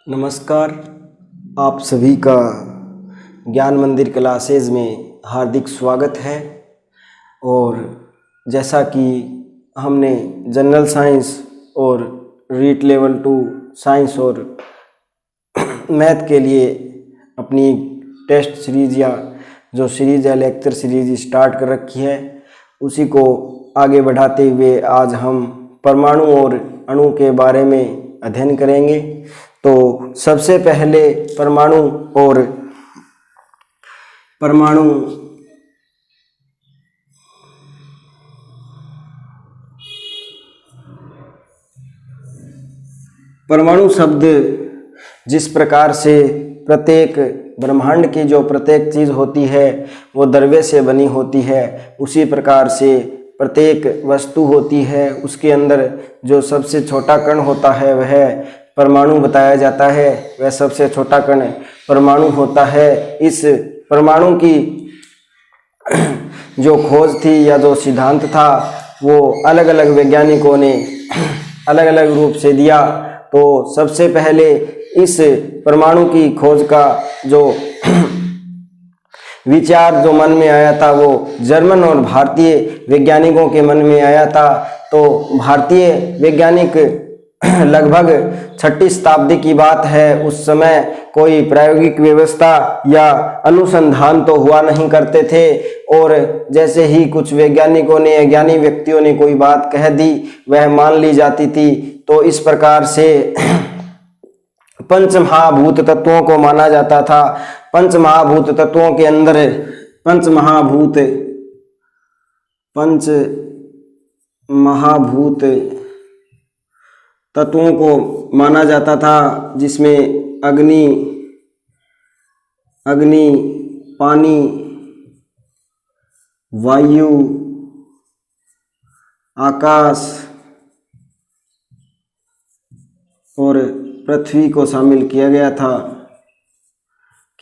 नमस्कार। आप सभी का ज्ञान मंदिर क्लासेज में हार्दिक स्वागत है। और जैसा कि हमने जनरल साइंस और रीट लेवल 2 साइंस और मैथ के लिए अपनी टेस्ट सीरीज़ या जो सीरीज़ है लेक्चर सीरीज़ स्टार्ट कर रखी है, उसी को आगे बढ़ाते हुए आज हम परमाणु और अणु के बारे में अध्ययन करेंगे। तो सबसे पहले परमाणु शब्द जिस प्रकार से प्रत्येक ब्रह्मांड की जो प्रत्येक चीज़ होती है वो द्रव्य से बनी होती है, उसी प्रकार से प्रत्येक वस्तु होती है, उसके अंदर जो सबसे छोटा कण होता है वह परमाणु बताया जाता है। वह सबसे छोटा कण परमाणु होता है। इस परमाणु की जो खोज थी या जो सिद्धांत था वो अलग अलग वैज्ञानिकों ने अलग अलग रूप से दिया। तो सबसे पहले इस परमाणु की खोज का जो विचार जो मन में आया था वो जर्मन और भारतीय वैज्ञानिकों के मन में आया था। तो भारतीय वैज्ञानिक लगभग 6वीं शताब्दी की बात है, उस समय कोई प्रायोगिक व्यवस्था या अनुसंधान तो हुआ नहीं करते थे, और जैसे ही कुछ वैज्ञानिकों ने, अज्ञानी व्यक्तियों ने कोई बात कह दी वह मान ली जाती थी। तो इस प्रकार से पंच महाभूत तत्वों को माना जाता था। पंच महाभूत तत्वों के अंदर पंच महाभूत तत्वों को माना जाता था, जिसमें अग्नि, पानी, वायु, आकाश और पृथ्वी को शामिल किया गया था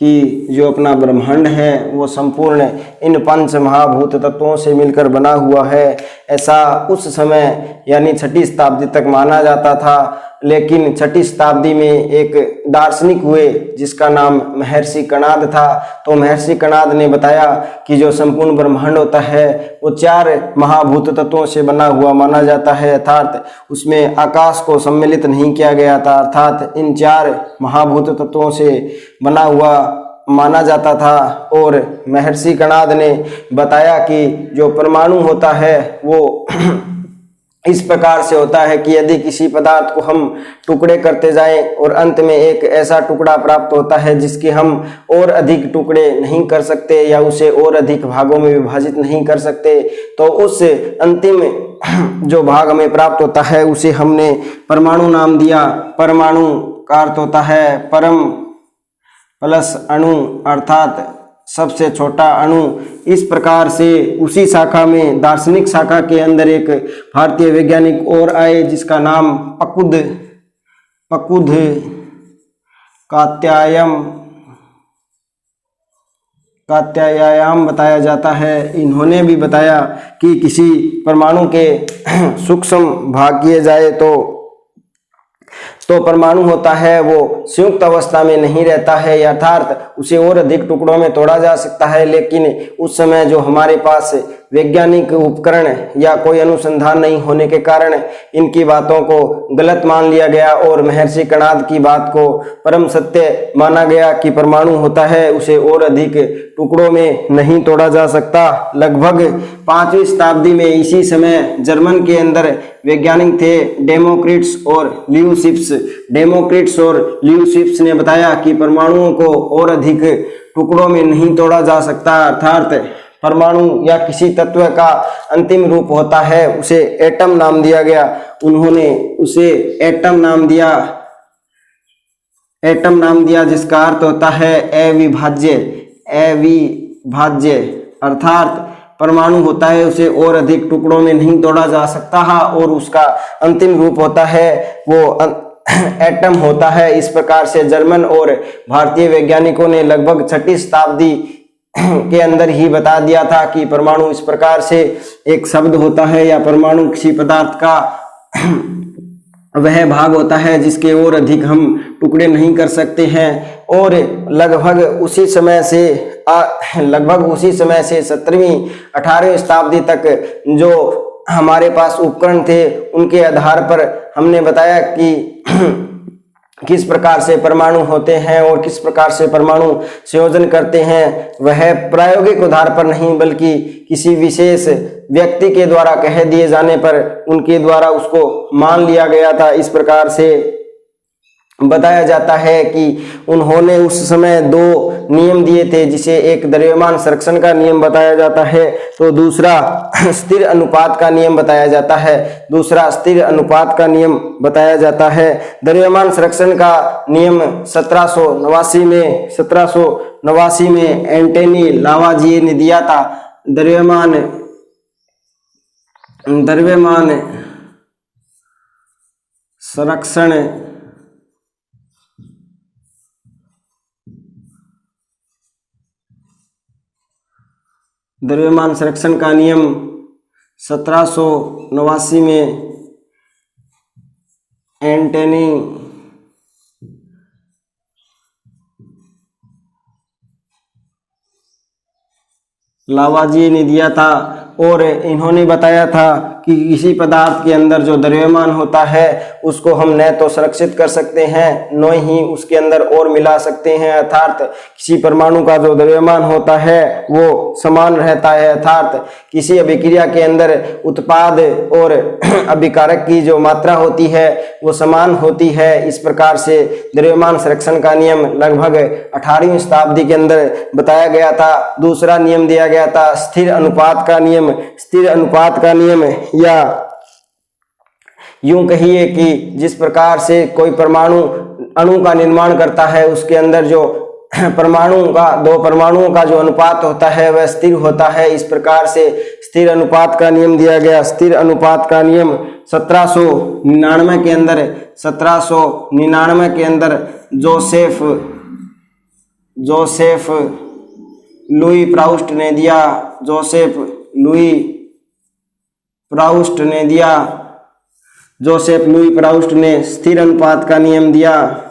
कि जो अपना ब्रह्मांड है वो संपूर्ण इन पंच महाभूत तत्वों से मिलकर बना हुआ है। ऐसा उस समय यानी 6वीं शताब्दी तक माना जाता था। लेकिन 6वीं शताब्दी में एक दार्शनिक हुए जिसका नाम महर्षि कणाद था। तो महर्षि कणाद ने बताया कि जो संपूर्ण ब्रह्मांड होता है वो 4 महाभूत तत्वों से बना हुआ माना जाता है, अर्थात उसमें आकाश को सम्मिलित नहीं किया गया था, अर्थात इन 4 महाभूत तत्वों से बना हुआ माना जाता था। और महर्षि कणाद ने बताया कि जो परमाणु होता है वो इस प्रकार से होता है कि यदि किसी पदार्थ को हम टुकड़े करते जाएं और अंत में एक ऐसा टुकड़ा प्राप्त होता है जिसके हम और अधिक टुकड़े नहीं कर सकते या उसे और अधिक भागों में विभाजित नहीं कर सकते, तो उस अंतिम जो भाग हमें प्राप्त होता है उसे हमने परमाणु नाम दिया। परमाणु का अर्थ होता है परम प्लस अणु, अर्थात सबसे छोटा अणु। इस प्रकार से उसी शाखा में, दार्शनिक शाखा के अंदर एक भारतीय वैज्ञानिक और आए जिसका नाम पकुद कात्यायाम बताया जाता है। इन्होंने भी बताया कि किसी परमाणु के सूक्ष्म भाग किए जाए तो परमाणु होता है वो संयुक्त अवस्था में नहीं रहता है, अर्थात उसे और अधिक टुकड़ों में तोड़ा जा सकता है। लेकिन उस समय जो हमारे पास वैज्ञानिक उपकरण या कोई अनुसंधान नहीं होने के कारण इनकी बातों को गलत मान लिया गया और महर्षि कणाद की बात को परम सत्य माना गया कि परमाणु होता है उसे और अधिक टुकड़ों में नहीं तोड़ा जा सकता। लगभग 5वीं शताब्दी में इसी समय जर्मन के अंदर वैज्ञानिक थे डेमोक्रिट्स और ल्यूसिफ्स ने बताया कि परमाणुओं को और अधिक टुकड़ों में नहीं तोड़ा जा सकता, अर्थात परमाणु या किसी तत्व का अंतिम रूप होता है उसे एटम नाम दिया गया। उन्होंने उसे एटम नाम दिया जिसका अर्थ होता है अविभाज्य, अर्थात परमाणु होता है उसे और अधिक टुकड़ों में नहीं तोड़ा जा सकता और उसका अंतिम रूप होता है वो एटम होता है। इस प्रकार से जर्मन और भारतीय वैज्ञानिकों ने लगभग 6वीं शताब्दी के अंदर ही बता दिया था कि परमाणु इस प्रकार से एक शब्द होता है या परमाणु किसी पदार्थ का वह भाग होता है जिसके और अधिक हम टुकड़े नहीं कर सकते हैं। और लगभग उसी समय से 17वीं 18वीं शताब्दी तक जो हमारे पास उपकरण थे उनके आधार पर हमने बताया कि किस प्रकार से परमाणु होते हैं और किस प्रकार से परमाणु संयोजन करते हैं। वह प्रायोगिक आधार पर नहीं बल्कि किसी विशेष व्यक्ति के द्वारा कह दिए जाने पर उनके द्वारा उसको मान लिया गया था। इस प्रकार से बताया जाता है कि उन्होंने उस समय 2 नियम दिए थे, जिसे एक द्रव्यमान संरक्षण का नियम बताया जाता है तो दूसरा स्थिर अनुपात का नियम बताया जाता है। द्रव्यमान संरक्षण का नियम 1789 में एंटनी लावाजिए ने दिया था। द्रव्यमान संरक्षण का नियम 1789 में एंटनी लावाजिए ने दिया था और इन्होंने बताया था कि किसी पदार्थ के अंदर जो द्रव्यमान होता है उसको हम न तो संरक्षित कर सकते हैं न ही उसके अंदर और मिला सकते हैं, अर्थात किसी परमाणु का जो द्रव्यमान होता है वो समान रहता है, अर्थात किसी अभिक्रिया के अंदर उत्पाद और अभिकारक की जो मात्रा होती है वो समान होती है। इस प्रकार से द्रव्यमान संरक्षण का नियम लगभग 18वीं शताब्दी के अंदर बताया गया था। दूसरा नियम दिया गया था स्थिर अनुपात का नियम। या यूं कहिए कि जिस प्रकार से कोई परमाणु अणु का निर्माण करता है उसके अंदर जो दो परमाणुओं का जो अनुपात होता है वह स्थिर होता है। इस प्रकार से स्थिर अनुपात का नियम दिया गया। स्थिर अनुपात का नियम 1799 के अंदर जोसेफ लुई प्राउस्ट ने स्थिर अनुपात का नियम दिया।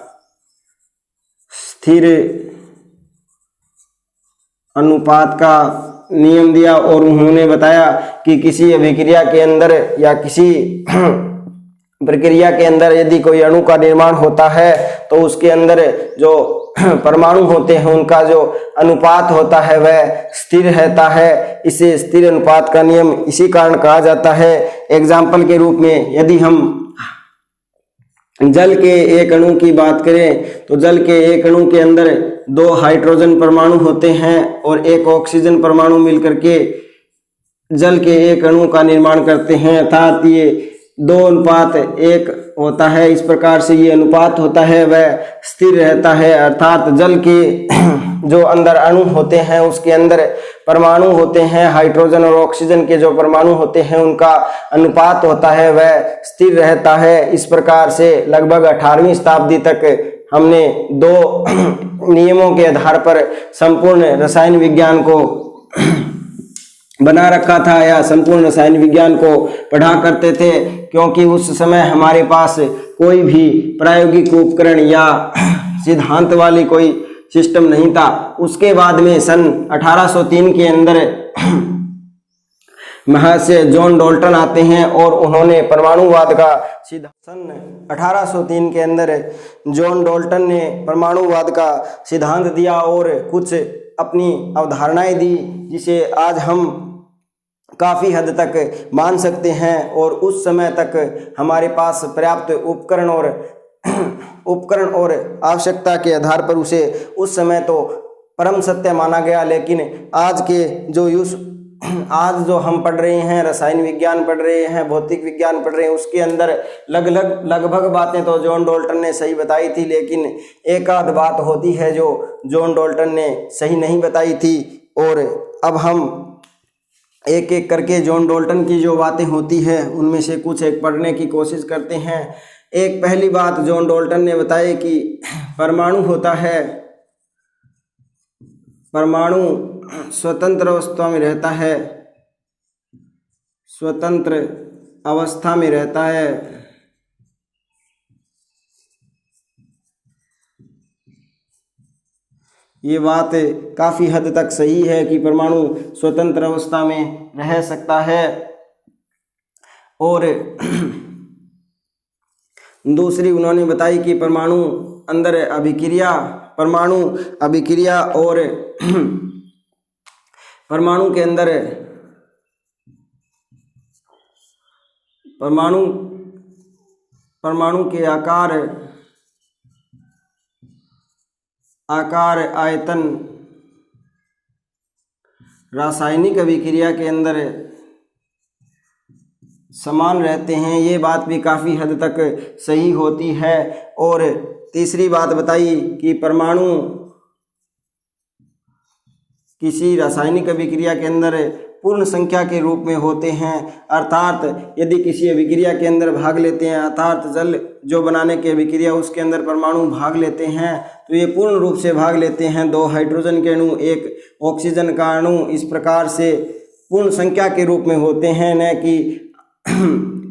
और उन्होंने बताया कि किसी अभिक्रिया के अंदर या किसी प्रक्रिया के अंदर यदि कोई अणु का निर्माण होता है तो उसके अंदर जो परमाणु होते हैं उनका जो अनुपात होता है वह स्थिर रहता है। इसे स्थिर अनुपात का नियम इसी कारण कहा जाता है। एग्जाम्पल के रूप में यदि हम जल के एक अणु की बात करें तो जल के एक अणु के अंदर 2 हाइड्रोजन परमाणु होते हैं और 1 ऑक्सीजन परमाणु मिलकर के जल के एक अणु का निर्माण करते हैं, अर्थात ये 2:1 होता है। इस प्रकार से ये अनुपात होता है वह स्थिर रहता है, अर्थात जल के जो अंदर अणु होते हैं उसके अंदर परमाणु होते हैं, हाइड्रोजन और ऑक्सीजन के जो परमाणु होते हैं उनका अनुपात होता है वह स्थिर रहता है। इस प्रकार से लगभग 18वीं शताब्दी तक हमने 2 नियमों के आधार पर संपूर्ण रसायन विज्ञान को बना रखा था या संपूर्ण रसायन विज्ञान को पढ़ा करते थे, क्योंकि उस समय हमारे पास कोई भी प्रायोगिक उपकरण या सिद्धांत वाली कोई सिस्टम नहीं था। उसके बाद में सन 1803 के अंदर महर्षि जॉन डाल्टन आते हैं और उन्होंने परमाणुवाद का सन 1803 के अंदर जॉन डाल्टन ने परमाणुवाद का सिद्धांत दिया और कुछ अपनी अवधारणाएं दी जिसे आज हम काफ़ी हद तक मान सकते हैं। और उस समय तक हमारे पास पर्याप्त उपकरण और आवश्यकता के आधार पर उसे उस समय तो परम सत्य माना गया, लेकिन आज जो हम पढ़ रहे हैं, रसायन विज्ञान पढ़ रहे हैं, भौतिक विज्ञान पढ़ रहे हैं, उसके अंदर लगभग बातें तो जॉन डाल्टन ने सही बताई थी, लेकिन एक आध बात होती है जो जॉन डाल्टन ने सही नहीं बताई थी। और अब हम एक एक करके जॉन डाल्टन की जो बातें होती है उनमें से कुछ एक पढ़ने की कोशिश करते हैं। एक पहली बात जॉन डाल्टन ने बताई कि परमाणु होता है, परमाणु स्वतंत्र अवस्था में रहता है, स्वतंत्र अवस्था में रहता है ये बात काफ़ी हद तक सही है कि परमाणु स्वतंत्र अवस्था में रह सकता है। और दूसरी उन्होंने बताई कि परमाणु अंदर अभिक्रिया और परमाणु के अंदर परमाणु के आकार, आयतन रासायनिक अभिक्रिया के अंदर समान रहते हैं। ये बात भी काफ़ी हद तक सही होती है। और तीसरी बात बताई कि परमाणु किसी रासायनिक अभिक्रिया के अंदर पूर्ण संख्या के रूप में होते हैं, अर्थात यदि किसी अभिक्रिया के अंदर भाग लेते हैं, अर्थात जल जो बनाने की अभिक्रिया उसके अंदर परमाणु भाग लेते हैं, तो ये पूर्ण रूप से भाग लेते हैं। 2 हाइड्रोजन के अणु, 1 ऑक्सीजन का अणु, इस प्रकार से पूर्ण संख्या के रूप में होते हैं, न कि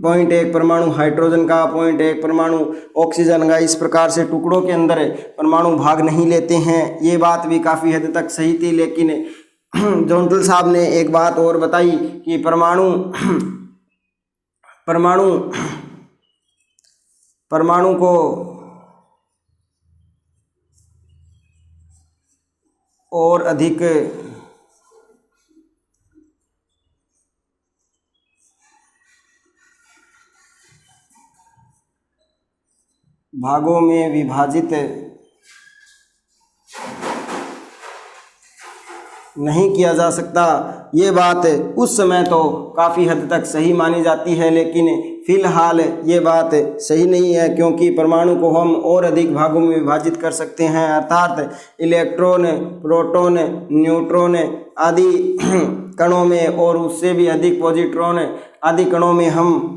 0.1 परमाणु हाइड्रोजन का, 0.1 परमाणु ऑक्सीजन का। इस प्रकार से टुकड़ों के अंदर परमाणु भाग नहीं लेते हैं। ये बात भी काफ़ी हद तक सही थी। लेकिन जोंटल साहब ने एक बात और बताई कि परमाणु को और अधिक भागों में विभाजित नहीं किया जा सकता। ये बात उस समय तो काफ़ी हद तक सही मानी जाती है, लेकिन फिलहाल ये बात सही नहीं है, क्योंकि परमाणु को हम और अधिक भागों में विभाजित कर सकते हैं, अर्थात इलेक्ट्रॉन, प्रोटॉन, न्यूट्रॉन आदि कणों में और उससे भी अधिक पॉजिट्रॉन आदि कणों में हम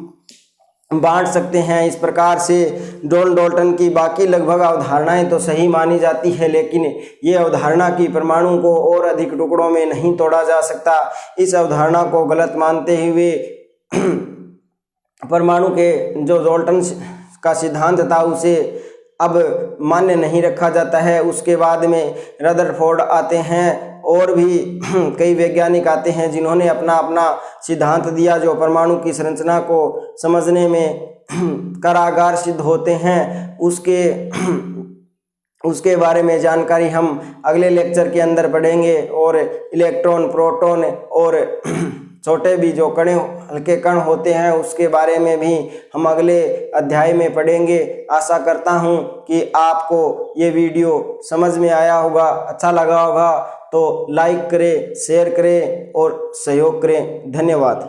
बांट सकते हैं। इस प्रकार से जॉन डाल्टन की बाकी लगभग अवधारणाएं तो सही मानी जाती है, लेकिन ये अवधारणा कि परमाणु को और अधिक टुकड़ों में नहीं तोड़ा जा सकता, इस अवधारणा को गलत मानते हुए परमाणु के जो डाल्टन का सिद्धांत था उसे अब मान्य नहीं रखा जाता है। उसके बाद में रदरफोर्ड आते हैं और भी कई वैज्ञानिक आते हैं जिन्होंने अपना अपना सिद्धांत दिया, जो परमाणु की संरचना को समझने में कारागार सिद्ध होते हैं। उसके बारे में जानकारी हम अगले लेक्चर के अंदर पढ़ेंगे। और इलेक्ट्रॉन, प्रोटॉन और छोटे भी जो हल्के कण होते हैं उसके बारे में भी हम अगले अध्याय में पढ़ेंगे। आशा करता हूँ कि आपको ये वीडियो समझ में आया होगा, अच्छा लगा होगा, तो लाइक करें, शेयर करें और सहयोग करें। धन्यवाद।